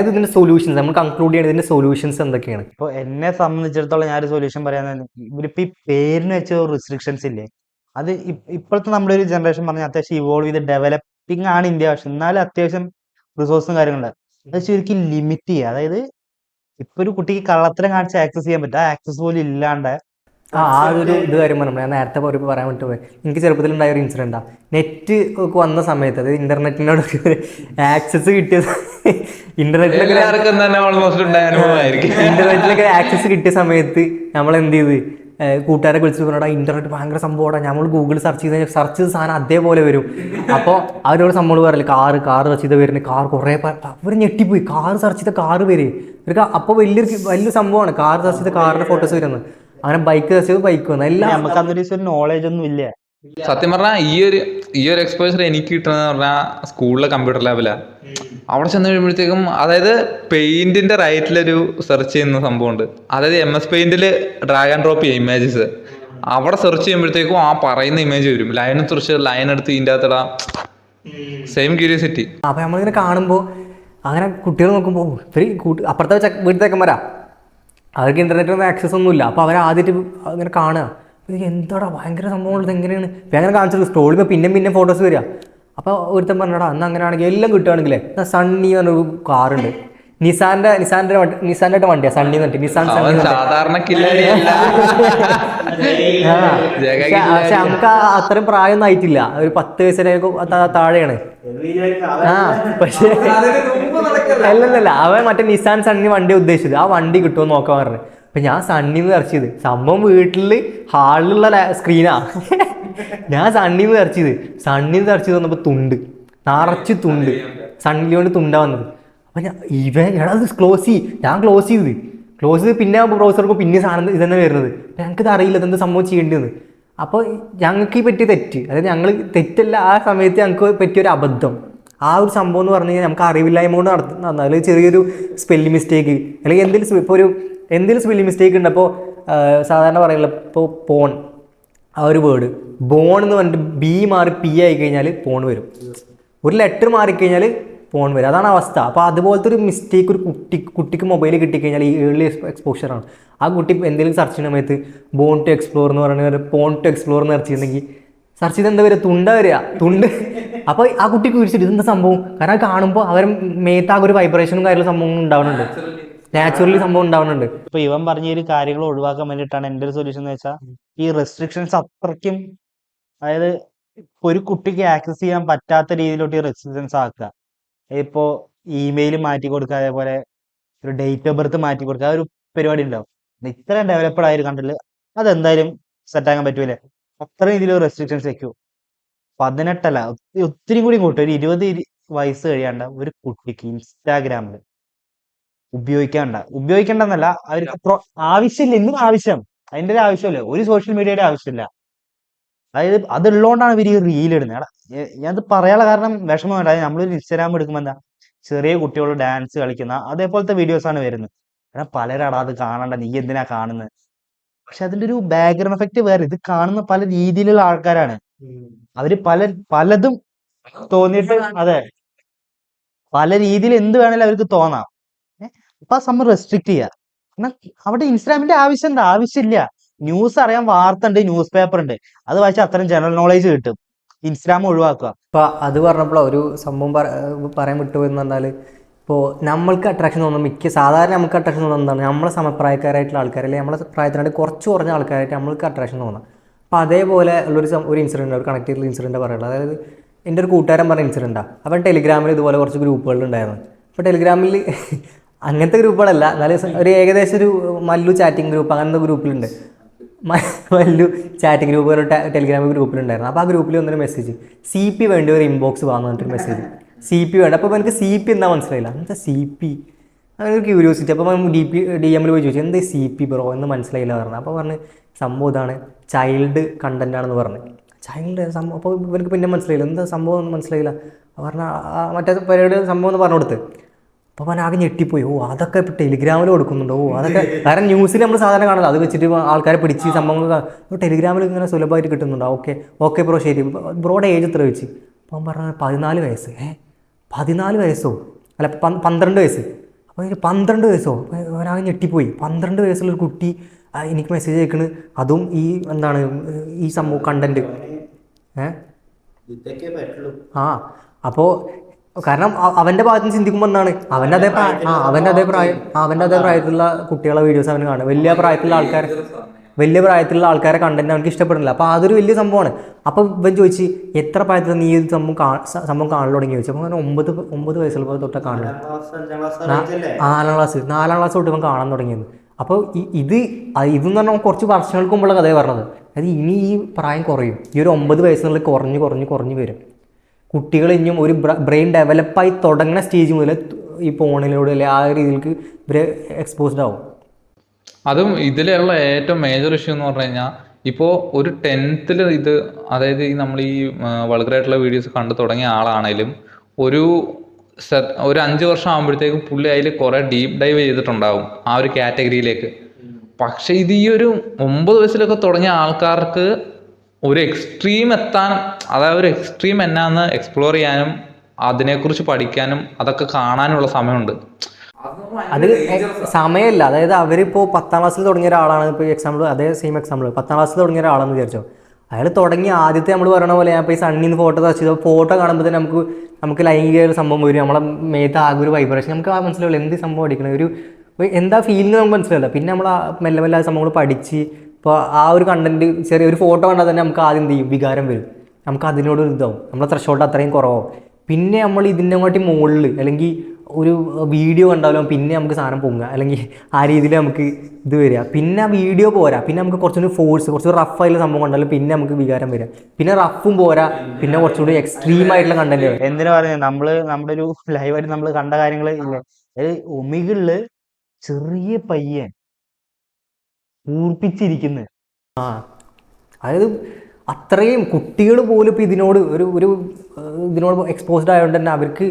ഇതിന്റെ സൊല്യൂഷൻസ് നമ്മൾ കൺക്ലൂഡ് ചെയ്യണ ഇതിന്റെ സൊല്യൂഷൻസ് എന്തൊക്കെയാണ്? ഇപ്പോൾ എന്നെ സംബന്ധിച്ചിടത്തോളം ഞാനൊരു സൊല്യൂഷൻ പറയാൻ, ഇവരിപ്പോൾ ഈ പേരിന് വെച്ച റെസ്ട്രിക്ഷൻസ് ഇല്ലേ, അത് ഇപ്പോഴത്തെ നമ്മുടെ ഒരു ജനറേഷൻ പറഞ്ഞാൽ അത്യാവശ്യം ഇവോൾവ് ചെയ്ത് ഡെവലപ്പിംഗ് ആണ് ഇന്ത്യ, പക്ഷെ എന്നാലും അത്യാവശ്യം റിസോഴ്സും കാര്യങ്ങളുണ്ട്. അത് ശരിക്കും ലിമിറ്റ് ചെയ്യുക. അതായത് ഇപ്പൊ ഒരു കുട്ടിക്ക് കള്ളത്തരം കാണിച്ച് ആക്സസ് ചെയ്യാൻ പറ്റും, ആ ആക്സസ് പോലും ഇല്ലാണ്ട് ഒരു ഇത് കാര്യം പറഞ്ഞു, ഞാൻ നേരത്തെ പറയാൻ വിട്ടുപോയി. എനിക്ക് ചെറുപ്പത്തിൽ ഉണ്ടായ ഒരു ഇൻസിഡൻറ്റാ. നെറ്റ് ഒക്കെ വന്ന സമയത്ത്, അതായത് ഇന്റർനെറ്റിനോട് ആക്സസ് കിട്ടിയ ഇന്റർനെറ്റിലൊക്കെ ആക്സസ് കിട്ടിയ സമയത്ത് നമ്മൾ എന്ത് ചെയ്ത്, കൂട്ടുകാരെ വിളിച്ച് പറഞ്ഞാൽ ഇന്റർനെറ്റ് ഭയങ്കര സംഭവമാണ്, നമ്മൾ ഗൂഗിൾ സെർച്ച് ചെയ്ത സാധനം അതേപോലെ വരും. അപ്പോൾ അവരോട് സംഭവം പറയില്ല, കാറ് സെർച്ച് ചെയ്ത് വരുന്നത്, കാർ കുറേ അവർ ഞെട്ടിപ്പോയി, കാർ സെർച്ച് ചെയ്ത കാറ് വരും ഇവർക്ക്. അപ്പോൾ വലിയൊരു സംഭവമാണ് കാർ സെർച്ച് ചെയ്ത കാറിന്റെ ഫോട്ടോസ് വരുന്നത്. അങ്ങനെ ബൈക്ക് സെർച്ച് ചെയ്ത് ബൈക്ക് വന്നു, എല്ലാം നമുക്ക് അന്നൊരു നോളേജ് ഒന്നും ഇല്ല. സത്യം പറഞ്ഞാൽ ഈ ഒരു എക്സ്പോഷർ എനിക്ക് കിട്ടുന്നത് പറഞ്ഞാൽ സ്കൂളിലെ കമ്പ്യൂട്ടർ ലാബിലാണ്. അവിടെ ചെന്ന് കഴിയുമ്പോഴത്തേക്കും, അതായത് പെയിന്റിന്റെ റൈറ്റിലൊരു സെർച്ച് ചെയ്യുന്ന സംഭവമുണ്ട്. അതായത് MS പെയിന്റിൽ ഡ്രാഗ് ആൻഡ് ഡ്രോപ്പ് ചെയ്യും ഇമേജസ്. അവിടെ സെർച്ച് ചെയ്യുമ്പോഴത്തേക്കും ആ പറയുന്ന ഇമേജ് വരും. ലൈനെ കുറിച്ച് ലൈൻ എടുത്ത് ഇതിൻ്റെ അകത്തിടാം. Same curiosity. അപ്പൊ നമ്മളിങ്ങനെ കാണുമ്പോൾ അങ്ങനെ കുട്ടികൾ നോക്കുമ്പോൾ ഇവർ അപ്പുറത്തെ വീട്ടിലേക്കന്മാരാ, അവർക്ക് ഇന്റർനെറ്റൊന്നും ആക്സസ് ഒന്നുമില്ല. അപ്പോൾ അവർ ആദ്യമായിട്ട് അങ്ങനെ കാണുക, എന്താടാ ഭയങ്കര സംഭവമുള്ളത്, എങ്ങനെയാണ് അങ്ങനെ കാണിച്ചത്. സ്ക്രോളിൽ പിന്നെ ഫോട്ടോസ് വരിക. അപ്പോൾ ഒരുത്തൻ പറഞ്ഞടാ, അന്ന് അങ്ങനെയാണെങ്കിൽ എല്ലാം കിട്ടുകയാണെങ്കിലേ, സണ്ണി പറഞ്ഞൊരു കാറുണ്ട്, നിസാന്റെ വണ്ടിയാ സണ്ണി എന്നിട്ട്, നിസാൻ സണ്ണി. പക്ഷെ നമുക്ക് അത്രയും പ്രായമൊന്നും ആയിട്ടില്ല, ഒരു 10 വയസ്സിനെ താഴെയാണ്. പക്ഷേ അല്ലല്ല, അവൻ മറ്റേ നിസാൻ സണ്ണി വണ്ടി ഉദ്ദേശിച്ചത്. ആ വണ്ടി കിട്ടുമോ നോക്കാൻ പറഞ്ഞു. അപ്പം ഞാൻ സണ്ണിന്ന് സെർച്ച് ചെയ്ത്, സംഭവം വീട്ടിൽ ഹാളിലുള്ള സ്ക്രീനാ. ഞാൻ സണ്ണിന്ന് സെർച്ച് ചെയ്ത് വന്നപ്പോൾ നിറച്ച് തുണ്ട്, സണ്ണിൽ കൊണ്ട് തുണ്ടാ വന്നത്. അപ്പം എടാ ഇത് ഞാൻ ക്ലോസ് ചെയ്ത് പിന്നെ ബ്രൗസർക്ക് പിന്നെ സാധനം ഇതന്നെ വരുന്നത്. ഞങ്ങൾക്കിത് അറിയില്ല ഇതെന്ത് സംഭവം ചെയ്യേണ്ടതെന്ന്. അപ്പോൾ ഞങ്ങൾക്ക് ഈ പറ്റിയ തെറ്റ്, അതായത് ഞങ്ങൾ തെറ്റല്ല, ആ സമയത്ത് ഞങ്ങൾക്ക് പറ്റിയൊരു അബദ്ധം, ആ ഒരു സംഭവം എന്ന് പറഞ്ഞു കഴിഞ്ഞാൽ നമുക്ക് അറിവില്ലായ്മ കൊണ്ട് നടത്തുന്ന, അല്ലെങ്കിൽ ചെറിയൊരു സ്പെല്ലിംഗ് മിസ്റ്റേക്ക്, അല്ലെങ്കിൽ എന്തെങ്കിലും സ്പെല്ലിംഗ് മിസ്റ്റേക്ക് ഉണ്ട്. അപ്പോൾ സാധാരണ പറയുന്നത്, ഇപ്പോൾ പോൺ, ആ ഒരു വേർഡ് ബോൺ എന്ന് പറഞ്ഞിട്ട് B മാറി P ആയി കഴിഞ്ഞാൽ പോൺ വരും, ഒരു ലെറ്റർ മാറിക്കഴിഞ്ഞാൽ പോൺ വരും, അതാണ് അവസ്ഥ. അപ്പോൾ അതുപോലത്തെ ഒരു മിസ്റ്റേക്ക് ഒരു കുട്ടിക്ക് മൊബൈൽ കിട്ടിക്കഴിഞ്ഞാൽ ഈ ഏർലി എക്സ്പോഷറാണ്. ആ കുട്ടി എന്തെങ്കിലും സെർച്ച് ചെയ്യുന്ന സമയത്ത് ബോൺ ടു എക്സ്പ്ലോർ എന്ന് പറയുന്നത് പോൺ ടു എക്സ്പ്ലോർ എന്ന് സെർച്ച് ചെയ്യുന്നെങ്കിൽ സെർച്ച് ചെയ്ത് എന്താ വരിക, തുണ്ട്. അപ്പോൾ ആ കുട്ടിക്ക് കുറിച്ചിട്ട് ഇതെന്താ സംഭവം, കാരണം അത് കാണുമ്പോൾ അവർ മേത്താകെ ഒരു വൈബ്രേഷനും കാര്യങ്ങളും സംഭവം ഉണ്ടാവുന്നുണ്ട്, നാച്ചുറലി സംഭവം ഉണ്ടാവുന്നുണ്ട്. ഇപ്പൊ ഇവൻ പറഞ്ഞ ഒരു കാര്യങ്ങൾ ഒഴിവാക്കാൻ വേണ്ടിയിട്ടാണ് എൻ്റെ ഒരു സൊല്യൂഷൻ എന്ന് വെച്ചാൽ, ഈ റെസ്ട്രിക്ഷൻസ് അത്രയ്ക്കും, അതായത് ഒരു കുട്ടിക്ക് ആക്സസ് ചെയ്യാൻ പറ്റാത്ത രീതിയിലോട്ട് ഈ റെസ്ട്രിക്ഷൻസ് ആക്കുക. ഇപ്പോൾ ഇമെയിൽ മാറ്റി കൊടുക്കുക, അതേപോലെ ഒരു ഡേറ്റ് ഓഫ് ബർത്ത് മാറ്റി കൊടുക്കുക, ആ ഒരു പരിപാടി ഉണ്ടാവും. ഇത്രയും ഡെവലപ്ഡ് ആയൊരു കണ്ടില്ല, അതെന്തായാലും സെറ്റാക്കാൻ പറ്റൂലേ. അത്ര രീതിയിൽ റെസ്ട്രിക്ഷൻസ് വെക്കൂ. 18 ഒത്തിരി കൂടി കൂട്ടും, ഒരു 20 വയസ്സ് കഴിയാണ്ട ഒരു കുട്ടിക്ക് ഇൻസ്റ്റാഗ്രാമിൽ ഉപയോഗിക്കേണ്ടെന്നല്ല, അവർക്ക് ആവശ്യമില്ല. എന്തും ആവശ്യം, അതിൻ്റെ ഒരു ആവശ്യമില്ല, ഒരു സോഷ്യൽ മീഡിയയുടെ ആവശ്യമില്ല. അതായത് അതുള്ളതുകൊണ്ടാണ് ഇവർ ഈ റീൽ ഇടുന്നത്. ഞാനത് പറയാനുള്ള കാരണം വിഷമം വേണ്ട. നമ്മളൊരു ഇൻസ്റ്റാഗ്രാം എടുക്കുമ്പോൾ എന്താ, ചെറിയ കുട്ടികൾ ഡാൻസ് കളിക്കുന്ന അതേപോലത്തെ വീഡിയോസ് ആണ് വരുന്നത്. കാരണം പലരാടാ അത് കാണണ്ട, നീ എന്തിനാ കാണുന്നത്. പക്ഷെ അതിന്റെ ഒരു ബാക്ക്ഗ്രൗണ്ട് എഫക്റ്റ് വേറെ. ഇത് കാണുന്ന പല രീതിയിലുള്ള ആൾക്കാരാണ്, അവര് പലതും തോന്നിയിട്ട്, അതെ, പല രീതിയിൽ എന്ത് വേണേലും അവർക്ക് തോന്നാം. അപ്പൊ ആ സംഭവം റെസ്ട്രിക്ട് ചെയ്യുക. എന്നാൽ അവിടെ ഇൻസ്റ്റാഗ്രാമിന്റെ ആവശ്യമില്ല. ന്യൂസ് അറിയാൻ വാർത്ത ഉണ്ട്, ന്യൂസ് പേപ്പർ ഉണ്ട്, അത് വായിച്ചാൽ അത്രയും ജനറൽ നോളേജ് കിട്ടും. ഇൻസ്റ്റാഗ്രാം ഒഴിവാക്കുക. അപ്പോൾ അത് പറഞ്ഞപ്പോൾ ഒരു സംഭവം പറയാൻ വിട്ടുപോയെന്ന് പറഞ്ഞാൽ, ഇപ്പോൾ നമ്മൾക്ക് അട്രാക്ഷൻ തോന്നുന്ന സാധാരണ നമുക്ക് അട്രാക്ഷൻ തോന്നുന്നതാണ് നമ്മളെ സമപ്രായക്കാരായിട്ടുള്ള ആൾക്കാർ, അല്ലെങ്കിൽ നമ്മളെ പ്രായത്തിനായിട്ട് കുറച്ച് കുറഞ്ഞ ആൾക്കാരായിട്ട് നമ്മൾക്ക് അട്രാക്ഷൻ തോന്നാം. അപ്പോൾ അതേപോലെ ഒരു ഇൻസിഡൻറ്റ്, ഒരു കണക്ട് ചെയ്തിട്ടുള്ള ഇൻസിഡൻറ്റ് പറയുള്ളത്. അതായത് എൻ്റെ ഒരു കൂട്ടുകാരൻ പറഞ്ഞ ഇൻസിഡൻറ്റാണ്. അപ്പം ടെലിഗ്രാമിൽ ഇതുപോലെ കുറച്ച് ഗ്രൂപ്പുകളുണ്ടായിരുന്നു. അപ്പോൾ ടെലിഗ്രാമിൽ അങ്ങനത്തെ ഗ്രൂപ്പുകളല്ല, എന്നാലും ഒരു ഏകദേശം ഒരു മല്ലു ചാറ്റിംഗ് ഗ്രൂപ്പ്, അങ്ങനത്തെ ഗ്രൂപ്പിലുണ്ട്. മല്ലു ചാറ്റിംഗ് ഗ്രൂപ്പ്, ഒരു ടെലിഗ്രാം ഗ്രൂപ്പിലുണ്ടായിരുന്നു. അപ്പോൾ ആ ഗ്രൂപ്പിൽ വന്നൊരു മെസ്സേജ്, CP വേണ്ടി ഒരു ഇൻബോക്സ് വാങ്ങാൻ പറഞ്ഞിട്ടൊരു മെസ്സേജ്, CP വേണ്ട. അപ്പോൾ എനിക്ക് CP എന്താ മനസ്സിലായില്ല, എന്താ CP, അങ്ങനെ ഒരു ക്യൂരിയോസിറ്റി. അപ്പോൾ DM പോയി ചോദിച്ചു, എന്താ CP ബ്രോ എന്ന് മനസ്സിലായില്ല പറഞ്ഞു. അപ്പോൾ പറഞ്ഞ് സംഭവം ഇതാണ്, ചൈൽഡ് കണ്ടന്റ് ആണെന്ന് പറഞ്ഞു. ചൈൽഡ് സംഭവം. അപ്പോൾ ഇവർക്ക് പിന്നെ മനസ്സിലായില്ല, എന്താ സംഭവം ഒന്നും മനസ്സിലായില്ല. പറഞ്ഞാൽ മറ്റേ പരിപാടി സംഭവം എന്ന് പറഞ്ഞു കൊടുത്ത്. അപ്പോൾ ഞാൻ ആകെ ഞെട്ടിപ്പോയി. അതൊക്കെ ഇപ്പോൾ ടെലിഗ്രാമിൽ കൊടുക്കുന്നുണ്ടോ, അതൊക്കെ. കാരണം ന്യൂസിൽ നമ്മൾ സാധാരണ കാണുന്നത്, അത് വെച്ചിട്ട് ആൾക്കാരെ പിടിച്ച് സംഭവങ്ങൾ ടെലിഗ്രാമിൽ ഇങ്ങനെ സുലഭമായിട്ട് കിട്ടുന്നുണ്ടോ. ഓക്കെ ബ്രോ, ശരി. ബ്രോയുടെ ഏജ് എത്ര വെച്ച്? അപ്പം പറഞ്ഞ 14 വയസ്സ്. 14 വയസ്സോ, അല്ല 12 വയസ്സ്. 12 വയസ്സോ, ഒരാൾ ഞെട്ടിപ്പോയി. 12 വയസ്സുള്ളൊരു കുട്ടി എനിക്ക് മെസ്സേജ് അയക്കണ്, അതും ഈ എന്താണ് ഈ സംഭവം കണ്ടന്റ്. ആ അപ്പോൾ കാരണം അവൻ്റെ ഭാഗത്ത് നിന്ന് ചിന്തിക്കുമ്പോൾ എന്താണ്, അവൻ്റെ അതേ പ്രായത്തിലുള്ള കുട്ടികളെ വീഡിയോസ് അവന് കാണും. വലിയ പ്രായത്തിലുള്ള ആൾക്കാരെ കണ്ടന്റ് അവർക്ക് ഇഷ്ടപ്പെടുന്നില്ല. അപ്പോൾ അതൊരു വലിയ സംഭവമാണ്. അപ്പോൾ ഇവൻ ചോദിച്ച് എത്ര പ്രായത്തിൽ നീ ഇത് സംഭവം കാണൽ തുടങ്ങി ചോദിച്ചു. അപ്പോൾ അങ്ങനെ 9 വയസ്സുള്ള തൊട്ട് കാണുന്നത്. 4ാം ക്ലാസ് തൊട്ട് ഇവൻ കാണാൻ തുടങ്ങിയത്. അപ്പോൾ ഇതെന്ന് പറഞ്ഞാൽ കുറച്ച് വർഷങ്ങൾക്ക് മുമ്പുള്ള കഥയെ പറഞ്ഞത്. അതായത് ഇനി ഈ പ്രായം കുറയും, ഈ ഒരു 9 വയസ്സിനുള്ളിൽ കുറഞ്ഞ് വരും. കുട്ടികൾ ഇനിയും ഒരു ബ്രെയിൻ ഡെവലപ്പായി തുടങ്ങുന്ന സ്റ്റേജ് മുതൽ ഈ ഫോണിലൂടെ അല്ലെ ആ രീതിയിലേക്ക് ഇവർ എക്സ്പോസ്ഡ് ആവും. അതും ഇതിലുള്ള ഏറ്റവും മേജർ ഇഷ്യൂ എന്ന് പറഞ്ഞു കഴിഞ്ഞാൽ, ഇപ്പോൾ ഒരു 10th ഇത്, അതായത് ഈ നമ്മൾ ഈ വൾഗറായിട്ടുള്ള വീഡിയോസ് കണ്ടു തുടങ്ങിയ ആളാണേലും ഒരു 5 വർഷം ആകുമ്പോഴത്തേക്കും പുള്ളി അതിൽ കുറേ ഡീപ്പ് ഡൈവ് ചെയ്തിട്ടുണ്ടാവും ആ ഒരു കാറ്റഗറിയിലേക്ക്. പക്ഷെ ഇത് ഈ ഒരു 9 വയസ്സിലൊക്കെ തുടങ്ങിയ ആൾക്കാർക്ക് ഒരു എക്സ്ട്രീം എത്താനും, അതായത് ഒരു എക്സ്ട്രീം എന്നാന്ന് എക്സ്പ്ലോർ ചെയ്യാനും അതിനെക്കുറിച്ച് പഠിക്കാനും അതൊക്കെ കാണാനുള്ള സമയമുണ്ട്. അത് സമയമല്ല. അതായത് അവരിപ്പോൾ 10ാം ക്ലാസ്സിൽ തുടങ്ങിയ ഒരാളാണ്. ഇപ്പോൾ എക്സാമ്പിൾ, അതേ സെയിം എക്സാമ്പിൾ 10ാം ക്ലാസ്സിൽ തുടങ്ങിയ ഒരാളെന്ന് വിചാരിച്ചോ. അയാൾ തുടങ്ങി ആദ്യത്തെ നമ്മൾ പറയണ പോലെ ഞാൻ ഇപ്പോൾ ഈ സണ്ണിന്ന് ഫോട്ടോ ടച്ച് ചെയ്തപ്പോൾ ഫോട്ടോ കാണുമ്പോൾ തന്നെ നമുക്ക് ലൈംഗിക ഒരു സംഭവം വരും. നമ്മളെ മേത്ത് ആകെ ഒരു വൈബ്രേഷൻ, നമുക്ക് മനസ്സിലാവില്ല എന്ത് സംഭവം അടിക്കണം, ഒരു എന്താ ഫീലിംഗ് നമുക്ക് മനസ്സിലാവില്ല. പിന്നെ നമ്മൾ മെല്ലെ മെല്ലെ ആ സംഭവങ്ങൾ പഠിച്ച് ഇപ്പോൾ ആ ഒരു കണ്ടന്റ് ചെറിയൊരു ഫോട്ടോ കണ്ടാൽ തന്നെ നമുക്ക് ആദ്യം എന്ത് ചെയ്യും, വികാരം വരും. നമുക്ക് അതിനോട് ഇതാവും, നമ്മളെ ത്രഷോൾഡ് അത്രയും കുറവാകും. പിന്നെ നമ്മൾ ഇതിൻ്റെ അങ്ങോട്ട് മുകളിൽ അല്ലെങ്കിൽ ഒരു വീഡിയോ കണ്ടാലും പിന്നെ നമുക്ക് സാധനം പൊങ്ങുക, അല്ലെങ്കിൽ ആ രീതിയിൽ നമുക്ക് ഇത് വരിക. പിന്നെ ആ വീഡിയോ പോരാ, പിന്നെ നമുക്ക് കുറച്ചുകൂടി കുറച്ച് റഫായിട്ടുള്ള സംഭവം കണ്ടാലും പിന്നെ നമുക്ക് വികാരം വരിക. പിന്നെ റഫും പോരാ, പിന്നെ കുറച്ചുകൂടി എക്സ്ട്രീം ആയിട്ടുള്ള കണ്ടന്റ് വരും. എന്തിനാ പറയുന്നത്, നമ്മുടെ ഒരു ലൈവായിട്ട് നമ്മൾ കണ്ട കാര്യങ്ങൾ ഇല്ലേ, ഒമികളില് ചെറിയ പയ്യൻ കൂർപ്പിച്ചിരിക്കുന്നത്. അതായത് അത്രയും കുട്ടികൾ പോലും ഇപ്പോൾ ഇതിനോട് എക്സ്പോസ്ഡ് ആയതുകൊണ്ട് തന്നെ അവർക്ക്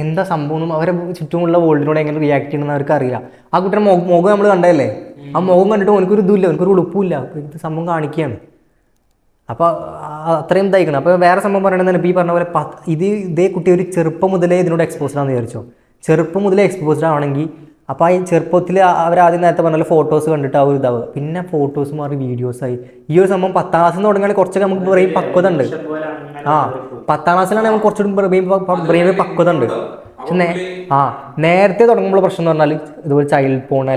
എന്താ സംഭവം, അവരെ ചുറ്റുമുള്ള വേൾഡിനോട് എങ്ങനെ റിയാക്ട് ചെയ്യണമെന്ന് അവർക്ക് അറിയില്ല. ആ കുട്ടിയുടെ മുഖം നമ്മൾ കണ്ടതല്ലേ, ആ മുഖം കണ്ടിട്ട് എനിക്കൊരു ഇതുമില്ല, എനിക്കൊരു ഉടുപ്പില്ല, ഇത് സംഭവം കാണിക്കുകയാണ്. അപ്പോൾ അത്രയും ഇതായിക്കണം. അപ്പോൾ വേറെ സംഭവം പറയണമെന്ന് ഇപ്പോൾ ഈ പറഞ്ഞ പോലെ ഇതേ കുട്ടി ഒരു ചെറുപ്പം മുതലേ ഇതിനോട് എക്സ്പോസ്ഡ് ആണെന്ന് വിചാരിച്ചോ. ചെറുപ്പം മുതലേ എക്സ്പോസ്ഡ് ആവണമെങ്കിൽ അപ്പോൾ ഈ ചെറുപ്പത്തിൽ അവരാദ്യം നേരത്തെ പറഞ്ഞാൽ ഫോട്ടോസ് കണ്ടിട്ട് ആ ഒരു ഇതാവുക, പിന്നെ ഫോട്ടോസ് മാറി വീഡിയോസായി. ഈ ഒരു സംഭവം 10ാം ക്ലാസ്സിൽ നിന്ന് തുടങ്ങുകയാണെങ്കിൽ കുറച്ചൊക്കെ നമുക്ക് ബ്രെയിൻ പക്വത ഉണ്ട്. 10ാം ക്ലാസ്സിലാണ് നമുക്ക് കുറച്ചുകൂടി ബ്രെയിൻ പക്വത ഉണ്ട്. പക്ഷെ നേരത്തെ തുടങ്ങുമ്പോൾ പ്രശ്നം എന്ന് പറഞ്ഞാൽ ഇതുപോലെ ചൈൽഡ് പോൺ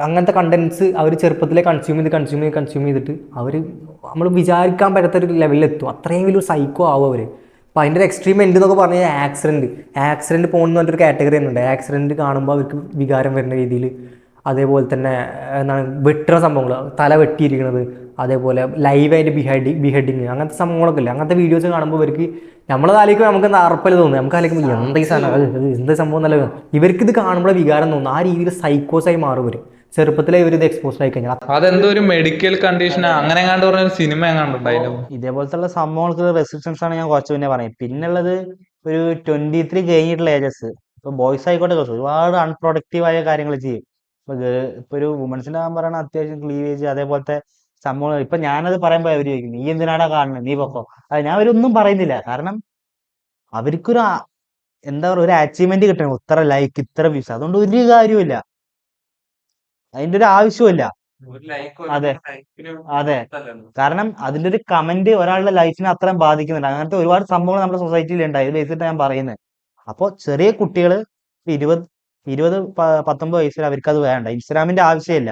അങ്ങനത്തെ കണ്ടന്റ്സ് അവർ ചെറുപ്പത്തിലെ കൺസ്യൂം ചെയ്തിട്ട് അവർ നമ്മൾ വിചാരിക്കാൻ പറ്റാത്തൊരു ലെവലിലെത്തും. അത്രയും വലിയൊരു സൈക്കോ ആവും അവർ. അപ്പോൾ അതിൻ്റെ ഒരു എക്സ്ട്രീം എൻഡ് എന്നൊക്കെ പറഞ്ഞാൽ ആക്സിഡൻറ്റ് പോകുന്ന പറഞ്ഞൊരു കാറ്റഗറി തന്നെയുണ്ട്. ആക്സിഡൻറ്റ് കാണുമ്പോൾ അവർക്ക് വികാരം വരുന്ന രീതിയിൽ, അതേപോലെ തന്നെ എന്താണ് വെട്ടുന്ന സംഭവങ്ങൾ, തല വെട്ടിയിരിക്കുന്നത്, അതേപോലെ ലൈവായിട്ട് ബിഹെഡിങ് അങ്ങനത്തെ സംഭവങ്ങളൊക്കെ ഇല്ല. അങ്ങനത്തെ വീഡിയോസ് കാണുമ്പോൾ ഇവർക്ക് നമ്മളെ താലേക്കും നമുക്ക് അറപ്പല് തോന്നും. നമുക്ക് ആലോചിക്കുമ്പോൾ എന്താ ഈ സാധനം, എന്ത് സംഭവം നല്ല ഇവർക്കിത് കാണുമ്പോൾ വികാരം തോന്നും. ആ രീതിയിൽ സൈക്കോസായി മാറും ഇവർ ചെറുപ്പത്തിലെ ഇവർ ഇത് എക്സ്പോസ്ഡ് ആയി കഴിഞ്ഞാൽ. അതെന്തോ ഒരു മെഡിക്കൽ കണ്ടീഷൻ അങ്ങനെ എങ്ങാണ്ട് പറഞ്ഞ സിനിമ എങ്ങാണ്ടുണ്ടായിരുന്നു. ഇതേപോലത്തെ സംഭവങ്ങൾക്ക് റെസ്ട്രിക്ഷൻസ് ആണ് ഞാൻ കുറച്ച് മുന്നേ പറയും. പിന്നുള്ളത് ഒരു 23 കഴിഞ്ഞിട്ടുള്ള ഏജസ്, ഇപ്പൊ ബോയ്സ് ആയിക്കോട്ടെ ഗേൾസ് ഒരുപാട് അൺപ്രൊഡക്റ്റീവ് ആയ കാര്യങ്ങൾ ചെയ്യും. ഇപ്പൊ ഒരു വുമൻസിന്റെ ഞാൻ പറയണ അത്യാവശ്യം ക്ലീവേജ് അതേപോലത്തെ സംഭവങ്ങൾ. ഇപ്പൊ ഞാനത് പറയുമ്പോ അവര് ചോദിക്കും നീ എന്തിനാടാ കാണുന്നത്, നീ പൊക്കോ. അത് ഞാൻ അവരൊന്നും പറയുന്നില്ല, കാരണം അവർക്കൊരു എന്താ പറയുക ഒരു അച്ചീവ്മെന്റ് കിട്ടണം, ഇത്ര ലൈക്ക് ഇത്ര വ്യൂസ്, അതുകൊണ്ട് ഒരു കാര്യമില്ല, അതിന്റെ ഒരു ആവശ്യമില്ല. അതെ കാരണം അതിന്റെ ഒരു കമന്റ് ഒരാളുടെ ലൈഫിനെ അത്രയും ബാധിക്കുന്നുണ്ട്. അങ്ങനത്തെ ഒരുപാട് സംഭവങ്ങൾ നമ്മുടെ സൊസൈറ്റിയിൽ ഉണ്ട്. അത് വെച്ചിട്ട് ഞാൻ പറയുന്നത്. അപ്പോൾ ചെറിയ കുട്ടികള് 20-19 വയസ്സിൽ അവർക്ക് അത് വേണ്ട. ഇൻസ്റ്റാഗ്രാമിന്റെ ആവശ്യമില്ല,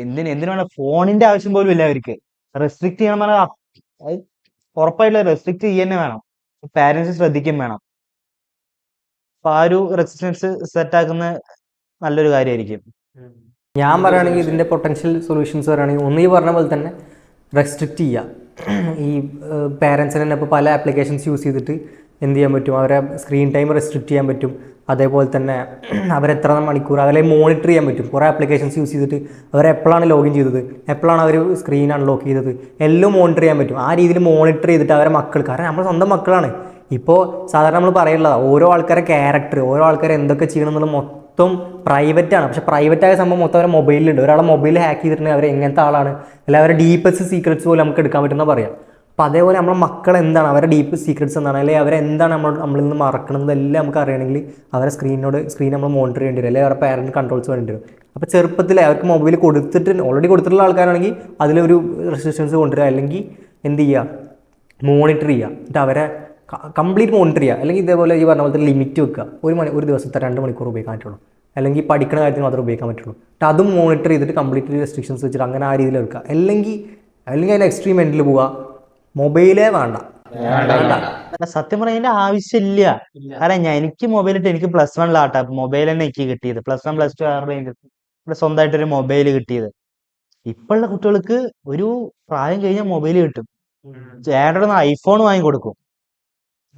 എന്തിനാണ് ഫോണിന്റെ ആവശ്യം പോലും ഇല്ല അവർക്ക്. റെസ്ട്രിക്ട് ചെയ്യണം പറഞ്ഞാൽ ഉറപ്പായിട്ടുള്ള റെസ്ട്രിക്ട് ചെയ്യാൻ വേണം. പാരന്റ്സ് ശ്രദ്ധിക്കും വേണം. അപ്പൊ ആ ഒരു റെസ്ട്രിക്ഷൻസ് സെറ്റ് ആക്കുന്ന നല്ലൊരു കാര്യമായിരിക്കും. ഞാൻ പറയുകയാണെങ്കിൽ ഇതിൻ്റെ പൊട്ടൻഷ്യൽ സൊല്യൂഷൻസ് പറയുകയാണെങ്കിൽ ഒന്ന് ഈ പറഞ്ഞ പോലെ തന്നെ റെസ്ട്രിക്റ്റ് ചെയ്യുക. ഈ പാരൻസിന് തന്നെ ഇപ്പോൾ പല ആപ്ലിക്കേഷൻസ് യൂസ് ചെയ്തിട്ട് എന്ത് ചെയ്യാൻ പറ്റും, അവരെ സ്ക്രീൻ ടൈം റെസ്ട്രിക്റ്റ് ചെയ്യാൻ പറ്റും. അതേപോലെ തന്നെ അവരെത്ര മണിക്കൂർ അവരെ മോണിറ്റർ ചെയ്യാൻ പറ്റും. കുറേ ആപ്ലിക്കേഷൻസ് യൂസ് ചെയ്തിട്ട് അവരെപ്പോഴാണ് ലോഗിൻ ചെയ്തത്, എപ്പോഴാണ് അവർ സ്ക്രീൻ അൺലോക്ക് ചെയ്തത്, എല്ലാം മോണിറ്റർ ചെയ്യാൻ പറ്റും. ആ രീതിയിൽ മോണിറ്റർ ചെയ്തിട്ട് അവരെ മക്കൾ, കാരണം നമ്മുടെ സ്വന്തം മക്കളാണ്. ഇപ്പോൾ സാധാരണ നമ്മൾ പറയുള്ളത് ഓരോ ആൾക്കാരെ ക്യാരക്ടർ, ഓരോ ആൾക്കാരെ എന്തൊക്കെ ചെയ്യണം എന്നുള്ള മൊത്തം പ്രൈവറ്റാണ്. പക്ഷേ പ്രൈവറ്റായ സംഭവം മൊത്തം അവരെ മൊബൈലിലുണ്ട്. ഒരാളെ മൊബൈൽ ഹാക്ക് ചെയ്തിട്ടുണ്ടെങ്കിൽ അവർ എങ്ങനത്തെ ആളാണ്, അല്ലെങ്കിൽ അവരുടെ ഡീപ്പസ്റ്റ് സീക്രറ്റ്സ് പോലും നമുക്ക് എടുക്കാൻ പറ്റുന്ന പറയാം. അപ്പോൾ അതേപോലെ നമ്മളെ മക്കൾ എന്താണ്, അവരുടെ ഡീപ്പ് സീക്രറ്റ്സ് എന്താണ്, അല്ലെങ്കിൽ അവരെന്താണ് നമ്മളിൽ നിന്ന് മറക്കണമെന്നതെല്ലാം നമുക്ക് അറിയണമെങ്കിൽ അവരെ സ്ക്രീൻ നമ്മൾ മോണിറ്റർ ചെയ്യേണ്ടി വരും, അല്ലെങ്കിൽ അവരുടെ പാരൻറ്റ് കൺട്രോൾസ് വേണ്ടി വരും. അപ്പോൾ ചെറുപ്പത്തിൽ അവർക്ക് മൊബൈൽ കൊടുത്തിട്ട് ഓൾറെഡി കൊടുത്തിട്ടുള്ള ആൾക്കാരാണെങ്കിൽ അതിലൊരു റെസ്ട്രിക്ഷൻസ് കൊണ്ടുവരിക, അല്ലെങ്കിൽ എന്ത് ചെയ്യുക, മോണിറ്റർ ചെയ്യുക. എന്നിട്ട് അവരെ കംപ്ലീറ്റ് മോണിറ്റർ ചെയ്യുക. അല്ലെങ്കിൽ ഇതേപോലെ ഈ പറഞ്ഞ പോലത്തെ ലിമിറ്റ് വെക്കുക, ഒരു ദിവസത്തെ 2 മണിക്കൂർ ഉപയോഗിക്കാൻ പറ്റുള്ളൂ, അല്ലെങ്കിൽ പഠിക്കുന്ന കാര്യത്തിന് മാത്രമേ ഉപയോഗിക്കാൻ പറ്റുള്ളൂ. എന്നിട്ട് അതും മോണിറ്റർ ചെയ്തിട്ട് കംപ്ലീറ്റ്ലി റെസ്ട്രിക്ഷൻസ് വെച്ചിട്ട് അങ്ങനെ ആ രീതിയിൽ വെക്കുക. അല്ലെങ്കിൽ അതിൽ എക്സ്ട്രീം എൻഡിൽ പോവുക, മൊബൈലേ വേണ്ട. സത്യം പറയുന്നതിന്റെ ആവശ്യമില്ല. കാരണം എനിക്ക് മൊബൈൽ ഇട്ട് എനിക്ക് +1 ലാപ്ടോപ്പ് മൊബൈൽ തന്നെ എനിക്ക് കിട്ടിയത്. +1 +2 ഇവിടെ സ്വന്തമായിട്ടൊരു മൊബൈൽ കിട്ടിയത്. ഇപ്പോഴുള്ള കുട്ടികൾക്ക് ഒരു പ്രായം കഴിഞ്ഞാൽ മൊബൈൽ കിട്ടും, ചേട്ടനൊന്ന് ഐഫോൺ വാങ്ങി കൊടുക്കും.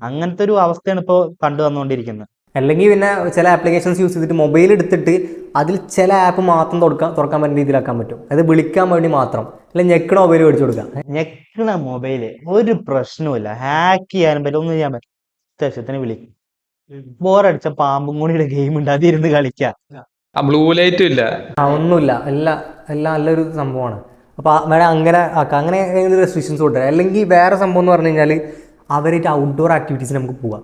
അങ്ങനത്തെ ഒരു അവസ്ഥയാണ് ഇപ്പോൾ കണ്ടുവന്നുകൊണ്ടിരിക്കുന്നത്. അല്ലെങ്കിൽ പിന്നെ ചില ആപ്ലിക്കേഷൻസ് യൂസ് ചെയ്തിട്ട് മൊബൈൽ എടുത്തിട്ട് അതിൽ ചില ആപ്പ് മാത്രം തുറക്കാൻ പറ്റുന്ന രീതിയിലാക്കാൻ പറ്റും. അതായത് വിളിക്കാൻ വേണ്ടി മാത്രം, അല്ലെങ്കിൽ ഞെക്കണ മൊബൈൽ മേടിച്ചു കൊടുക്കാം. ഞെക്കണ മൊബൈല് ഒരു പ്രശ്നവുമില്ല, ഹാക്ക് ചെയ്യാനും പറ്റും, ഒന്നും ചെയ്യാൻ പറ്റും. അത്യാവശ്യത്തിന് വിളിക്കും. ബോറടിച്ച പാമ്പും കൂടിയുടെ ഗെയിം ഉണ്ട്, അതിരുന്ന് കളിക്കാം. ബ്ലൂ ലൈറ്റും ഇല്ല, ഒന്നുമില്ല, എല്ലാം നല്ലൊരു സംഭവമാണ്. അപ്പോൾ വേണേൽ അങ്ങനെ ആക്കാം. അങ്ങനെ റെസ്ട്രിക്ഷൻസ് കൊടുക്കുക. അല്ലെങ്കിൽ വേറെ സംഭവം എന്ന് പറഞ്ഞു കഴിഞ്ഞാൽ അവരായിട്ട് ഔട്ട്ഡോർ ആക്ടിവിറ്റീസിന് നമുക്ക് പോവാം.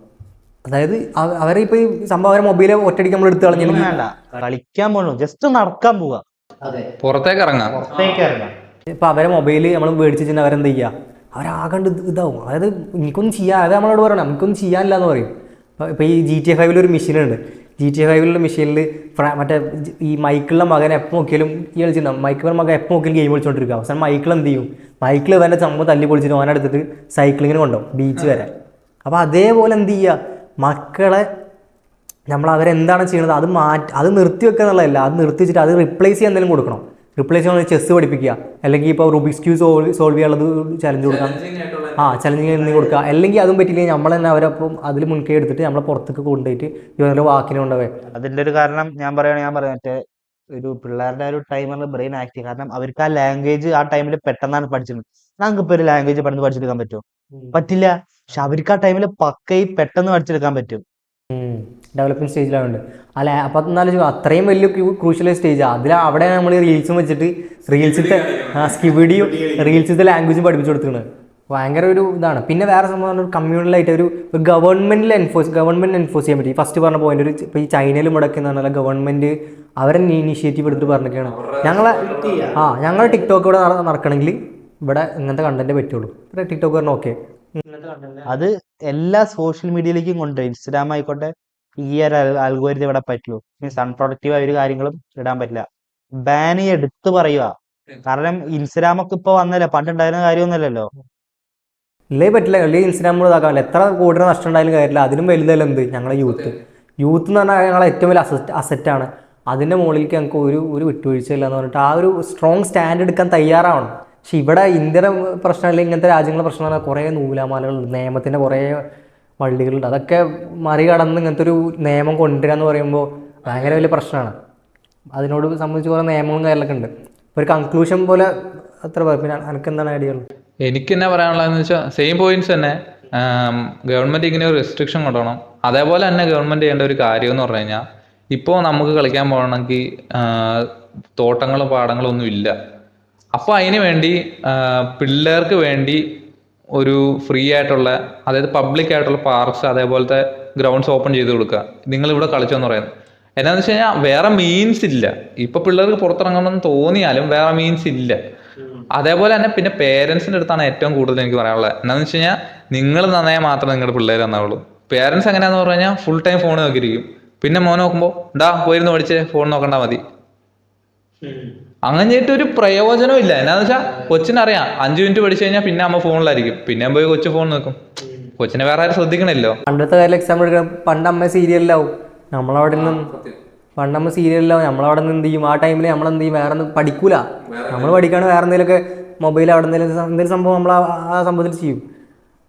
അതായത് അവരെ ഇപ്പോൾ ഈ സംഭവം അവരെ മൊബൈൽ ഒറ്റയടിക്ക് നമ്മൾ എടുത്ത് കളഞ്ഞെങ്കിൽ വേണ്ട, കളിക്കാൻ പോകണം, ജസ്റ്റ് നടക്കാൻ പോവാ, പുറത്തേക്ക് ഇറങ്ങാം. ഇപ്പോൾ അവരെ മൊബൈൽ നമ്മൾ മേടിച്ച് വെച്ചാൽ അവരെന്ത് ചെയ്യുക, അവരാകണ്ട് ഇതാവും. അതായത് എനിക്കൊന്നും ചെയ്യാൻ, അത് നമ്മളോട് പറയണം എനിക്കൊന്നും ചെയ്യാനില്ല എന്ന് പറയും. ഇപ്പോൾ ഈ GTA 5 ഒരു മെഷീനുണ്ട്. GTA 5 മെഷീനിൽ മറ്റേ ഈ മൈക്കിളിൻ്റെ മകൻ എപ്പോൾ നോക്കിയാലും ഈ കളിച്ചിട്ടുണ്ടാവും. മൈക്കിളിൻ്റെ മകൻ എപ്പോൾ നോക്കിയാലും ഗെയിം കളിച്ചുകൊണ്ടിരിക്കുക. അവസാനം മൈക്കിൾ എന്ത് ചെയ്യും, മൈക്കിൾ ഇവൻ്റെ സംഭവം തല്ലി പൊളിച്ചിട്ട് ഓനെടുത്തിട്ട് സൈക്ലിങ്ങിന് കൊണ്ടുപോകും ബീച്ച് വരെ. അപ്പോൾ അതേപോലെ എന്ത് ചെയ്യുക, മക്കളെ നമ്മൾ അവരെന്താണ് ചെയ്യുന്നത് അത് നിർത്തി വെക്കുക എന്നുള്ളതല്ല, അത് നിർത്തി വെച്ചിട്ട് അത് റിപ്ലേസ് ചെയ്യാൻ എന്തെങ്കിലും കൊടുക്കണം. റിപ്ലേസ് ചെയ്യാൻ ചെസ്സ് പഠിപ്പിക്കുക, അല്ലെങ്കിൽ ഇപ്പോൾ റുബിക്സ് ക്യൂബ് സോൾവ് ചെയ്യാനുള്ളത് ചലഞ്ച് കൊടുക്കാം, ചലഞ്ചിങ് എന്തെങ്കിലും കൊടുക്കുക. അല്ലെങ്കിൽ അതും പറ്റില്ലെങ്കിൽ നമ്മൾ തന്നെ അവരപ്പം അതിൽ മുൻകൈ എടുത്തിട്ട് നമ്മളെ പുറത്തേക്ക് കൊണ്ടുപോയിട്ട് ഇവരുടെ വാക്കിനെ കൊണ്ടുപോയി. അതിൻ്റെ ഒരു കാരണം ഞാൻ പറയാം മറ്റേ ഒരു പിള്ളേരുടെ ഒരു ടൈമിൽ ബ്രെയിൻ ആക്ട് ചെയ്യും. കാരണം അവർക്ക് ആ ലാംഗ്വേജ് ആ ടൈമിൽ പെട്ടെന്നാണ് പഠിച്ചത്. നമുക്കിപ്പോൾ ഒരു ലാംഗ്വേജ് പെട്ടെന്ന് പഠിച്ചെടുക്കാൻ പറ്റുമോ? പറ്റില്ല. പക്ഷെ അവർക്ക് ആ ടൈമിൽ പക്കയി പെട്ടെന്ന് പഠിച്ചെടുക്കാൻ പറ്റും. ഡെവലപ്പിംഗ് സ്റ്റേജിലാവുണ്ട് അല്ല. അപ്പം എന്നാലും അത്രയും വലിയ ക്രൂഷ്യൽ സ്റ്റേജാണ്. അവിടെ നമ്മൾ റീൽസും വെച്ചിട്ട് റീൽസിലത്തെ സ്കിവിഡിയും റീൽസിലത്തെ ലാംഗ്വേജും പഠിപ്പിച്ചു കൊടുക്കുന്നത് ഭയങ്കര ഒരു ഇതാണ്. പിന്നെ വേറെ സംഭവം കമ്മ്യൂണലായിട്ട് ഒരു ഗവൺമെൻറ് എൻഫോഴ്സ് ചെയ്യാൻ പറ്റി. ഫസ്റ്റ് പറഞ്ഞ പോയിന്റ് ഇപ്പോൾ ഈ ചൈനയിലും മുടക്കി എന്ന് പറഞ്ഞാൽ ഗവൺമെൻറ് അവരെ ഇനീഷ്യേറ്റീവ് എടുത്തിട്ട് പറഞ്ഞൊക്കെയാണ് ഞങ്ങൾ ടിക്ടോക്ക് ഇവിടെ നടക്കണമെങ്കിൽ ഇവിടെ ഇങ്ങനത്തെ കണ്ടന്റ് പറ്റുള്ളൂ. ഇവിടെ ടിക്ടോക്ക് പറഞ്ഞാൽ ഓക്കെ. അത് എല്ലാ സോഷ്യൽ മീഡിയയിലേക്കും കൊണ്ടുപോയി. ഇൻസ്റ്റാഗ്രാം ആയിക്കോട്ടെ, ഈ ഒരു അൽഗോരിതം ഇവിടെ പറ്റുള്ളൂ. മീൻസ് അൺപ്രൊഡക്റ്റീവ് ആയ ഒരു കാര്യങ്ങളും ഇടാൻ പറ്റില്ല. ബാൻ എടുത്ത് പറയുക. കാരണം ഇൻസ്റ്റാഗ്രാമൊക്കെ ഇപ്പൊ വന്നല്ലേ, പണ്ടുണ്ടായിരുന്ന കാര്യമൊന്നുമല്ലല്ലോ. ഇല്ലേ പറ്റില്ല. അല്ലെങ്കിൽ ഇൻസ്റ്റാഗ്രാം കൂടെ ഇതാക്കാൻ പറ്റില്ല. എത്ര കോടി നഷ്ടം ഉണ്ടായാലും കാര്യമില്ല. അതിനും വലുതല്ല എന്ത് ഞങ്ങളെ യൂത്ത് എന്ന് പറഞ്ഞാൽ ഞങ്ങളെ ഏറ്റവും വലിയ അസറ്റാണ്. അതിൻ്റെ മുകളിലേക്ക് ഞങ്ങൾക്ക് ഒരു വിട്ടുവീഴ്ചയില്ല എന്ന് പറഞ്ഞിട്ട് ആ ഒരു സ്ട്രോങ് സ്റ്റാൻഡ് എടുക്കാൻ തയ്യാറാവണം. പക്ഷെ ഇവിടെ ഇന്ത്യയുടെ പ്രശ്നമല്ല, ഇങ്ങനത്തെ രാജ്യങ്ങളുടെ പ്രശ്നമാണ്. കുറേ നൂലാമാലകളുണ്ട്, നിയമത്തിൻ്റെ കുറേ വള്ളികളുണ്ട്. അതൊക്കെ മറികടന്ന് ഇങ്ങനത്തെ ഒരു നിയമം കൊണ്ടുവരിക എന്ന് പറയുമ്പോൾ ഭയങ്കര വലിയ പ്രശ്നമാണ്. അതിനോട് സംബന്ധിച്ച് കുറേ നിയമങ്ങളും കാര്യങ്ങളൊക്കെ ഉണ്ട്. ഒരു കൺക്ലൂഷൻ പോലെ അത്ര. പിന്നെ എനിക്ക് എന്താണ് ഐഡിയ ഉള്ളത്? എനിക്ക് എന്നാ പറയാനുള്ളതെന്ന് വെച്ചാൽ സെയിം പോയിന്റ്സ് തന്നെ. ഗവൺമെന്റ് ഇങ്ങനെ ഒരു റെസ്ട്രിക്ഷൻ കൊണ്ടുപോകണം. അതേപോലെ തന്നെ ഗവൺമെന്റ് ചെയ്യേണ്ട ഒരു കാര്യം എന്ന് പറഞ്ഞു കഴിഞ്ഞാൽ, ഇപ്പോൾ നമുക്ക് കളിക്കാൻ പോകണമെങ്കിൽ തോട്ടങ്ങളും പാടങ്ങളും ഒന്നും ഇല്ല. അപ്പോൾ അതിന് വേണ്ടി പിള്ളേർക്ക് വേണ്ടി ഒരു ഫ്രീ ആയിട്ടുള്ള, അതായത് പബ്ലിക് ആയിട്ടുള്ള പാർക്സ് അതേപോലത്തെ ഗ്രൗണ്ട്സ് ഓപ്പൺ ചെയ്ത് കൊടുക്കുക. നിങ്ങളിവിടെ കളിച്ചോന്ന് പറയുന്നത് എന്നാന്ന് വെച്ച് കഴിഞ്ഞാൽ വേറെ മീൻസ് ഇല്ല. ഇപ്പൊ പിള്ളേർക്ക് പുറത്തിറങ്ങണമെന്ന് തോന്നിയാലും വേറെ മീൻസ് ഇല്ല. അതേപോലെ തന്നെ പിന്നെ പേരൻസിൻ്റെ അടുത്താണ് ഏറ്റവും കൂടുതൽ എനിക്ക് പറയാനുള്ളത്. എന്താണെന്ന് വെച്ച് കഴിഞ്ഞാൽ നിങ്ങൾ നന്നായാൽ മാത്രമേ നിങ്ങളുടെ പിള്ളേർ നന്നാവുള്ളൂ. പേരൻസ് എങ്ങനെയാന്ന് പറഞ്ഞു കഴിഞ്ഞാൽ ഫുൾ ടൈം ഫോൺ നോക്കിയിരിക്കും. പിന്നെ മോൻ നോക്കുമ്പോൾ പോയിരുന്ന് പഠിച്ചേ, ഫോൺ നോക്കണ്ടാ മതി. അങ്ങനെയായിട്ട് ഒരു പ്രയോജനവും ഇല്ല. എന്നാന്ന് വെച്ചാൽ കൊച്ചിനറിയാം 5 മിനിറ്റ് പഠിച്ചു കഴിഞ്ഞാൽ പിന്നെ അമ്മ ഫോണിലായിരിക്കും. പിന്നെ പോയി കൊച്ചു ഫോൺ നോക്കും. കൊച്ചിനെ വേറെ ആരും ശ്രദ്ധിക്കണല്ലോ. പണ്ടത്തെ കാര്യം എക്സാമ്പിൾ എടുക്കണം. പണ്ടമ്മ സീരിയലിലാവും, നമ്മളവിടെ നിന്ന് പണ്ടമ്മ സീരിയലിലാവും, നമ്മളവിടെ നിന്ന് എന്ത് ചെയ്യും, ആ ടൈമിൽ നമ്മളെന്ത് ചെയ്യും, വേറെ ഒന്നും പഠിക്കൂല. നമ്മൾ പഠിക്കാണ് വേറെ എന്തെങ്കിലുമൊക്കെ മൊബൈൽ അവിടെ എന്തെങ്കിലും സംഭവം നമ്മൾ ആ സംഭവത്തിൽ ചെയ്യും.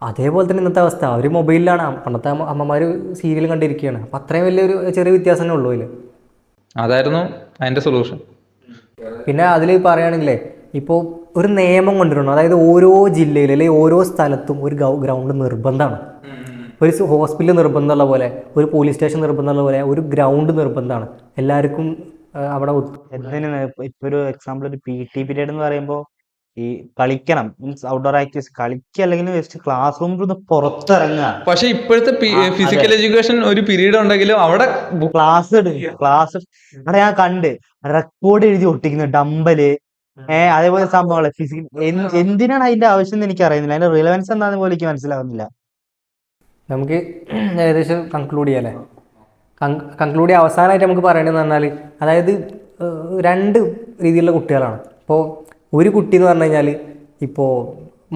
അതേപോലെ തന്നെ ഇന്നത്തെ അവസ്ഥ, അവർ മൊബൈലിലാണ്. പണ്ടത്തെ അമ്മമാർ സീരിയൽ കണ്ടിരിക്കുകയാണ്. അപ്പം അത്രയും വലിയൊരു ചെറിയ വ്യത്യാസമേ ഉള്ളൂ അതിൽ. അതായിരുന്നു അതിൻ്റെ സൊല്യൂഷൻ. പിന്നെ അതിൽ പറയുകയാണെങ്കിലേ, ഇപ്പോൾ ഒരു നിയമം കൊണ്ടുവരണം. അതായത് ഓരോ ജില്ലയിൽ അല്ലെങ്കിൽ ഓരോ സ്ഥലത്തും ഒരു ഗ്രൗണ്ട് നിർബന്ധമാണ്. ഒരു ഹോസ്പിറ്റൽ നിർബന്ധമുള്ള പോലെ, ഒരു പോലീസ് സ്റ്റേഷൻ നിർബന്ധമുള്ള പോലെ ഒരു ഗ്രൗണ്ട് നിർബന്ധമാണ് എല്ലാവർക്കും അവിടെ. എന്തിനാണ് ഇപ്പൊ ഒരു എക്സാമ്പിൾ, ഒരു PT പീരീഡ് എന്ന് പറയുമ്പോൾ ഈ കളിക്കണം, മീൻസ് ഔട്ട്ഡോർ ആക്ടിവിറ്റീസ് കളിക്കുക, അല്ലെങ്കിൽ ജസ്റ്റ് ക്ലാസ് റൂമിൽ നിന്ന് പുറത്തിറങ്ങുക. പക്ഷെ ഇപ്പോഴത്തെ ഫിസിക്കൽ എഡ്യൂക്കേഷൻ ഒരു പീരീഡ് ഉണ്ടെങ്കിലും അവിടെ ക്ലാസ് അവിടെ ഞാൻ കണ്ട് റെക്കോർഡ് എഴുതി ഒട്ടിക്കുന്നു, ഡമ്പല്, അതേപോലെ സംഭവങ്ങള് എന്തിനാണ് അതിന്റെ ആവശ്യം എന്ന് എനിക്ക് അറിയുന്നില്ല. അതിന്റെ റിലവൻസ് എന്താണെന്ന് പോലും എനിക്ക് മനസ്സിലാവുന്നില്ല. നമുക്ക് ഏകദേശം കൺക്ലൂഡ് ചെയ്യാല്ലേ. കൺക്ലൂഡ് ചെയ്യാൻ അവസാനമായിട്ട് നമുക്ക് പറയേണ്ടതെന്ന് പറഞ്ഞാൽ, അതായത് രണ്ട് രീതിയിലുള്ള കുട്ടികളാണ്. ഇപ്പോൾ ഒരു കുട്ടി എന്ന് പറഞ്ഞു കഴിഞ്ഞാൽ ഇപ്പോൾ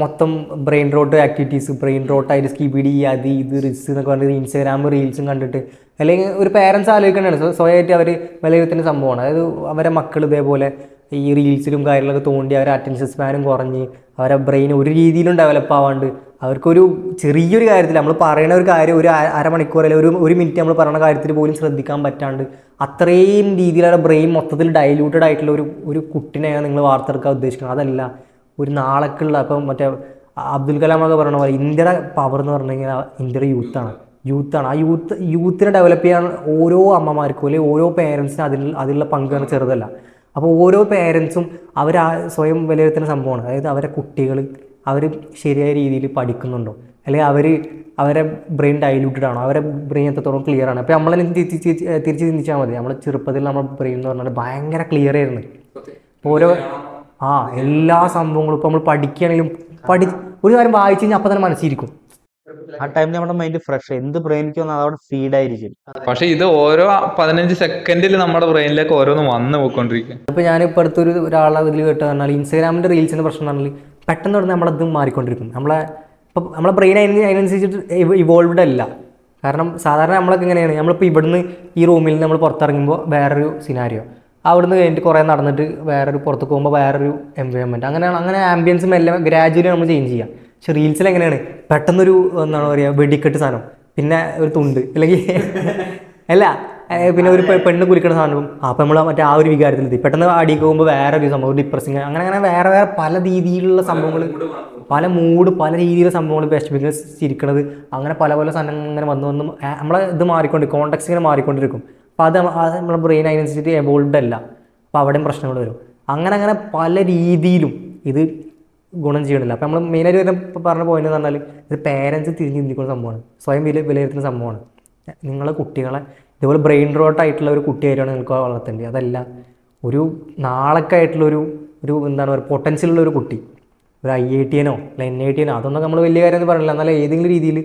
മൊത്തം ബ്രെയിൻ റോട്ട് ആക്ടിവിറ്റീസ്, ബ്രെയിൻ റോട്ടായിട്ട് സ്കിബിഡി അത് ഇത് റിസ് എന്നൊക്കെ പറഞ്ഞിട്ട് ഇൻസ്റ്റാഗ്രാം റീൽസും കണ്ടിട്ട്, അല്ലെങ്കിൽ ഒരു പേരൻസ് ആലോചിക്കേണ്ടതാണ് സ്വയമായിട്ട് അവർ വിലയിരുത്തുന്ന സംഭവമാണ്. അതായത് അവരെ മക്കൾ ഇതേപോലെ ഈ റീൽസിലും കാര്യങ്ങളൊക്കെ തോണ്ടി അവരെ അറ്റൻഷൻ സ്പാനും കുറഞ്ഞ് അവരെ ബ്രെയിൻ ഒരു രീതിയിലും ഡെവലപ്പ് ആവാണ്ട് അവർക്കൊരു ചെറിയൊരു കാര്യത്തിൽ നമ്മൾ പറയുന്ന ഒരു കാര്യം ഒരു അരമണിക്കൂർ അല്ലെങ്കിൽ ഒരു മിനിറ്റ് നമ്മൾ പറയുന്ന കാര്യത്തിൽ പോലും ശ്രദ്ധിക്കാൻ പറ്റാണ്ട് അത്രയും രീതിയിലുള്ള ബ്രെയിൻ മൊത്തത്തിൽ ഡൈല്യൂട്ടഡ് ആയിട്ടുള്ള ഒരു കുട്ടിനെയാണ് നിങ്ങൾ വാർത്തെടുക്കാൻ ഉദ്ദേശിക്കുന്നത്. അതല്ല ഒരു നാളേക്കുള്ള, അപ്പം മറ്റേ അബ്ദുൽ കലാമൊക്കെ പറഞ്ഞ പോലെ ഇന്ത്യയുടെ പവർ എന്ന് പറഞ്ഞു കഴിഞ്ഞാൽ ഇന്ത്യയുടെ യൂത്താണ്. ആ യൂത്തിനെ ഡെവലപ്പ് ചെയ്യാൻ ഓരോ അമ്മമാർക്കും അല്ലെങ്കിൽ ഓരോ പേരൻസിനും അതിലുള്ള പങ്കാണ് ചെറുതല്ല. അപ്പോൾ ഓരോ പേരൻസും അവർ സ്വയം വിലയിരുത്തുന്ന സംഭവമാണ്. അതായത് അവരെ കുട്ടികൾ അവർ ശരിയായ രീതിയിൽ പഠിക്കുന്നുണ്ടോ, അല്ലെങ്കിൽ അവരെ ബ്രെയിൻ ഡൈല്യൂട്ടഡ് ആണോ, അവരെ ബ്രെയിൻ എത്രത്തോളം ക്ലിയർ ആണ്. അപ്പോൾ നമ്മളെ തിരിച്ച് ചിന്തിച്ചാൽ മതി. നമ്മൾ ചെറുപ്പത്തിൽ നമ്മുടെ ബ്രെയിൻ എന്ന് പറഞ്ഞാൽ ഭയങ്കര ക്ലിയർ ആയിരുന്നു. ഓരോ എല്ലാ സംഭവങ്ങളും ഇപ്പോൾ നമ്മൾ പഠിക്കുകയാണെങ്കിലും ഒരു കാര്യം വായിച്ചു കഴിഞ്ഞാൽ അപ്പം തന്നെ മനസ്സിരിക്കും. ആ ടൈമിൽ നമ്മുടെ മൈൻഡ് ഫ്രഷ്, എന്ത് ബ്രെയിനിലേക്ക് വന്നാൽ അതവിടെ ഫീഡായിരിക്കും. പക്ഷെ ഇത് ഓരോ 15 സെക്കൻഡിൽ നമ്മുടെ ബ്രെയിനിലേക്ക് ഓരോന്ന് വന്ന് പോയിക്കൊണ്ടിരിക്കും. ഇപ്പോൾ ഞാനിപ്പോൾ അടുത്തൊരു ഒരാളെ ഇതിൽ കേട്ട് പറഞ്ഞാൽ ഇൻസ്റ്റാഗ്രാമിൻ്റെ റീൽസിൻ്റെ പ്രശ്നം പറഞ്ഞാൽ പെട്ടെന്ന് പറഞ്ഞാൽ നമ്മളത് മാറിക്കൊണ്ടിരിക്കും. നമ്മളെ ബ്രെയിൻ അതിനനുസരിച്ചിട്ട് ഇവോൾവ്ഡ് അല്ല. കാരണം സാധാരണ നമ്മളൊക്കെ എങ്ങനെയാണ്, നമ്മളിപ്പോൾ ഇവിടുന്ന് ഈ റൂമിൽ നിന്ന് നമ്മൾ പുറത്തിറങ്ങുമ്പോൾ വേറൊരു സിനാരിയോ, അവിടുന്ന് കഴിഞ്ഞിട്ട് കുറേ നടന്നിട്ട് വേറൊരു പുറത്ത് പോകുമ്പോൾ വേറൊരു എൻവയോൺമെൻറ്റ്, അങ്ങനെ ആംബിയൻസും എല്ലാം ഗ്രാജുവലി നമ്മൾ ചേഞ്ച് ചെയ്യുക. പക്ഷെ റീൽസിൽ എങ്ങനെയാണ് പെട്ടെന്നൊരു എന്താണ് പറയുക വെടിക്കെട്ട് സാധനം, പിന്നെ ഒരു തുണ്ട്, അല്ലെങ്കിൽ അല്ല പിന്നെ ഒരു പെണ്ണ് കുലിക്കുന്ന സാധനവും, അപ്പം നമ്മൾ മറ്റേ ആ ഒരു വികാരത്തിലെത്തി. പെട്ടെന്ന് അടിക്ക് പോകുമ്പോൾ വേറെ ഒരു സംഭവം ഡിപ്രസിങ്, അങ്ങനെ വേറെ പല രീതിയിലുള്ള സംഭവങ്ങൾ, പല രീതിയിലുള്ള സംഭവങ്ങൾ, വിഷമിക്കുന്നത്, ചിരിക്കണത്, അങ്ങനെ പല സാധനങ്ങൾ ഇങ്ങനെ വന്ന് നമ്മളെ ഇത് മാറിക്കൊണ്ടിരിക്കും, കോൺടാക്ട്സ് ഇങ്ങനെ മാറിക്കൊണ്ടിരിക്കും. അപ്പോൾ അത് നമ്മുടെ ബ്രെയിൻ അതിനനുസരിച്ച് എവോൾവ്ഡ് അല്ല. അപ്പോൾ അവിടെയും പ്രശ്നങ്ങൾ വരും. അങ്ങനെ പല രീതിയിലും ഇത് ഗുണം ചെയ്യണില്ല. അപ്പോൾ നമ്മൾ മെയിനായിട്ട് പറഞ്ഞ പോയിന്റ് എന്ന് പറഞ്ഞാൽ ഇത് പേരൻസ് തിരിഞ്ഞ് ചിന്തിക്കുന്ന സംഭവമാണ്, സ്വയം വിലയിരുത്തുന്ന സംഭവമാണ്. നിങ്ങളെ കുട്ടികളെ ഇതുപോലെ ബ്രെയിൻ റോട്ടായിട്ടുള്ള ഒരു കുട്ടിയായിട്ടാണ് നിങ്ങൾക്ക് വളർത്തേണ്ടത്. അതല്ല ഒരു നാളേക്കായിട്ടുള്ളൊരു എന്താണ് പറയുക പൊട്ടൻഷ്യലുള്ള ഒരു കുട്ടി, ഒരു IITനോ അല്ല NITനോ, അതൊന്നും നമ്മൾ വലിയ കാര്യമൊന്നും പറയില്ല. എന്നാൽ ഏതെങ്കിലും രീതിയിൽ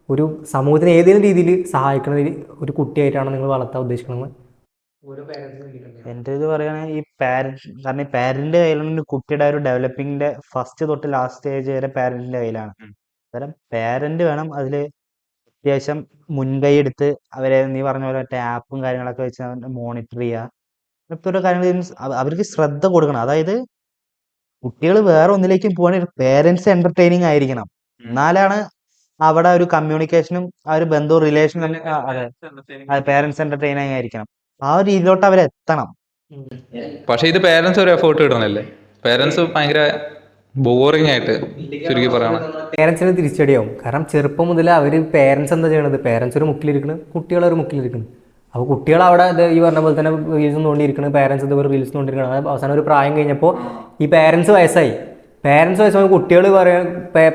ഒരു സമൂഹത്തിന് ഏതെങ്കിലും രീതിയിൽ സഹായിക്കുന്ന ഒരു കുട്ടിയായിട്ടാണ് നിങ്ങൾ വളർത്താൻ ഉദ്ദേശിക്കുന്നത്. എൻ്റെ ഇത് പറയുകയാണെങ്കിൽ കാരണം ഈ പാരന്റ് കയ്യിലാണ് കുട്ടിയുടെ ഒരു ഡെവലപ്പിങ്ങിന്റെ ഫസ്റ്റ് തൊട്ട് ലാസ്റ്റ് സ്റ്റേജ് വരെ പാരന്റിന്റെ കയ്യിലാണ്. അന്നേരം പാരന്റ് വേണം അതിൽ അത്യാവശ്യം മുൻകൈ എടുത്ത് അവരെ നീ പറഞ്ഞ പോലെ മറ്റേ ആപ്പും കാര്യങ്ങളൊക്കെ വെച്ച് മോണിറ്റർ ചെയ്യുക. ഇപ്പോഴത്തെ ഓരോ കാര്യങ്ങൾ അവർക്ക് ശ്രദ്ധ കൊടുക്കണം. അതായത് കുട്ടികൾ വേറെ ഒന്നിലേക്കും പോകണമെങ്കിൽ പേരൻസ് എന്റർടൈനിങ് ആയിരിക്കണം, എന്നാലാണ് അവിടെ ഒരു കമ്മ്യൂണിക്കേഷനും ആ ഒരു ബന്ധവും റിലേഷനും. അതെ, പേരൻസ് എന്റർടൈനിങ് ആയിരിക്കണം. ആ ഒരു രീതിയിലോട്ട് അവരെത്തണം. പക്ഷെ ഇത് പേരൻസ് ഒരു എഫേർട്ട് ഇടണല്ലേ. പേരൻസ് ഭയങ്കര ബോറിംഗ് ആയിട്ട് ചുരുക്കി പറയണം. പേരൻസിന് തിരിച്ചടിയാവും. കാരണം ചെറുപ്പം മുതൽ അവർ പേരൻസ് എന്താ ചെയ്യണത്, പേരൻസ് ഒരു മുക്കിലിരിക്കണം, കുട്ടികളൊരു മുക്കിലിരിക്കണം. അപ്പോൾ കുട്ടികൾ അവിടെ ഈ പറഞ്ഞ പോലെ തന്നെ റീൽസ് നോണ്ടിരിക്കണം, പേരൻസ് ഇതുപോലെ റീൽസ് നോണ്ടിരിക്കണം. അവസാനം ഒരു പ്രായം കഴിഞ്ഞപ്പോൾ ഈ പേരൻസ് വയസ്സായി കുട്ടികൾ പറയാൻ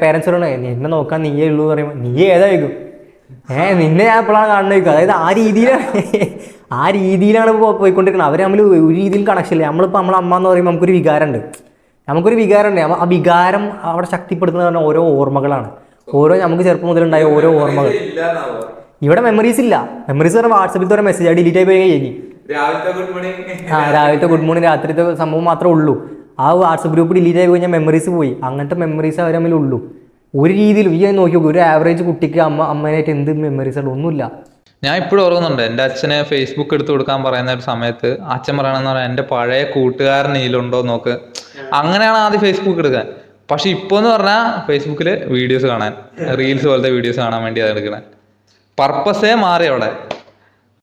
പേരൻസ് പറയണേ എന്നെ നോക്കാൻ നീയേ ഉള്ളൂ എന്ന് പറയുമ്പോൾ നീ ഏതായിരിക്കും, നിന്നെ ഞാൻ എപ്പോഴാണ് കാണുന്നത്. അതായത് ആ രീതിയിലാണ് പോയിക്കൊണ്ടിരിക്കുന്നത്. അവർ തമ്മിൽ ഒരു രീതിയിൽ കണക്ഷൻ ഇല്ല. നമ്മളിപ്പോൾ നമ്മളെ അമ്മ എന്ന് പറയുമ്പോൾ നമുക്കൊരു വികാരമുണ്ട്. ആ വികാരം അവിടെ ശക്തിപ്പെടുത്തുന്നത് പറഞ്ഞാൽ ഓരോ ഓർമ്മകളാണ്. നമുക്ക് ചെറുപ്പം മുതലുണ്ടായ ഓരോ ഓർമ്മകൾ. ഇവിടെ മെമ്മറീസ് ഇല്ല. മെമ്മറീസ് പറഞ്ഞാൽ വാട്സപ്പിൽ ഒരു മെസ്സേജ് ഡിലീറ്റ് ആയി പോയി കഴിഞ്ഞു. രാവിലത്തെ ഗുഡ് മോർണിംഗ്, രാത്രിത്തെ സംഭവം മാത്രമേ ഉള്ളൂ. ആ വാട്സപ്പ് ഗ്രൂപ്പ് ഡിലീറ്റ് ആയി കഴിഞ്ഞാൽ മെമ്മറീസ് പോയി. അങ്ങനത്തെ മെമ്മറീസ് അവർ തമ്മിലുള്ളൂ. ഒരു രീതിയിലും ഈ നോക്കി നോക്കും, ഒരു ആവറേജ് കുട്ടിക്ക് അമ്മേനായിട്ട് എന്ത് മെമ്മറീസ് ഉള്ളൂ, ഒന്നുമില്ല. ഞാൻ ഇപ്പോഴും ഓർക്കുന്നുണ്ട്, എൻ്റെ അച്ഛനെ ഫേസ്ബുക്ക് എടുത്ത് കൊടുക്കാൻ പറയുന്ന ഒരു സമയത്ത് അച്ഛൻ പറയണമെന്ന് പറഞ്ഞാൽ എൻ്റെ പഴയ കൂട്ടുകാരൻ ഇതിലുണ്ടോ നോക്ക്. അങ്ങനെയാണ് ആദ്യം ഫേസ്ബുക്ക് എടുക്കാൻ. പക്ഷെ ഇപ്പോൾ എന്ന് പറഞ്ഞാൽ ഫേസ്ബുക്കിൽ വീഡിയോസ് കാണാൻ, റീൽസ് പോലത്തെ വീഡിയോസ് കാണാൻ വേണ്ടി അത് എടുക്കണേ. പർപ്പസേ മാറി അവിടെ.